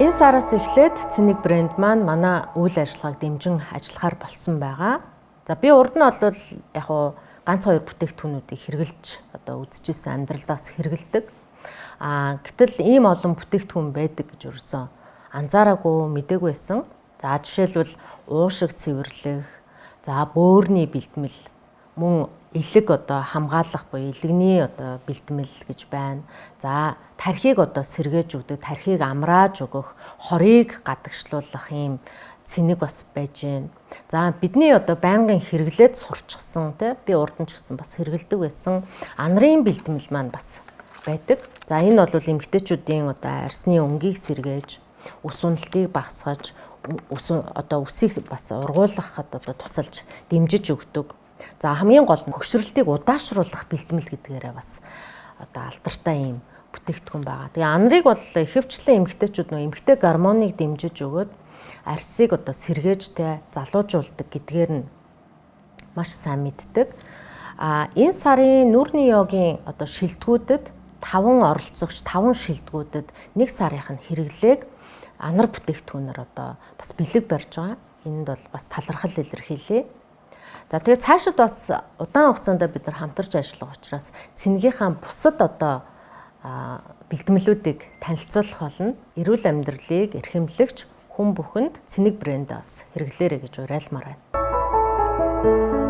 Энэ сараас эхлээд Цэник брэнд маань манай үйл ажиллагааг дэмжин ажиллахаар болсон байгаа. За би урд нь бол яг хуу ганц хоёр бүтээгдэхүүнүүдийг хэрэглэж одоо үзчихсэн амьдралдаас хэрэгэлдэг. Гэтэл ийм олон бүтээгдэхүүн байдаг гэж өрсөн анзаараагүй мэдээгүй байсан. За жишээлбэл уушиг цэвэрлэх, за бөөрийн бэлтгэл, мөн элэг одоо хамгаалах буюу элэгний одоо бэлтгэл гэж байна. За тархийг одоо сэргээж өгдөг, тархийг амрааж өгөх, хорийг гадагшлуулах ийм цэник бас байж гэн. За бидний одоо байнгын хэрэглээд сурчсан тий би урд нь ч гэсэн бас хэрэгэлдэг байсан анарын бэлтгэл маань бас байдаг. За энэ бол эмэгтэйчүүдийн одоо арсны өнгийг сэргээж, ус уналтыг багасгаж, үсийг бас ургуулгахад одоо тусалж дэмжиж өгдөг. За хамгийн гол нь хөгшрөлтийг удаашруулах бэлтгэл гэдгээрээ бас одоо алдартай ийм бүтээгдэхүүн байгаа. Тэгээ анарыг бол ихэвчлэн эмэгтэйчүүд нөө эмэгтэй гормоныг дэмжиж өгөөд арсыг одоо сэргээж тэ залуужуулдаг гэдгээр нь маш сайн мэддэг. Энэ сарын нүүрний йогийн одоо шилдэгүүдэд 5 оролцогч 5 шилдэгүүдэд 1 сарынх нь хэрэглээг анар бүтээгдэхүүнээр одоо бас бэлэг барьж байгаа. Энд бол бас талархал илэрхийлье. За тэгээ цаашид бас удаан хугацаанд бид нар хамтарч ажиллах учраас цэнэгийнхаа бусад одоо бэлтгэлүүдийг танилцуулах болно. Эрүүл амьдралыг эрхэмлэгч хүн бүхэнд Цэник брэнд бас хэрэглээрэй гэж уриалмаар байна.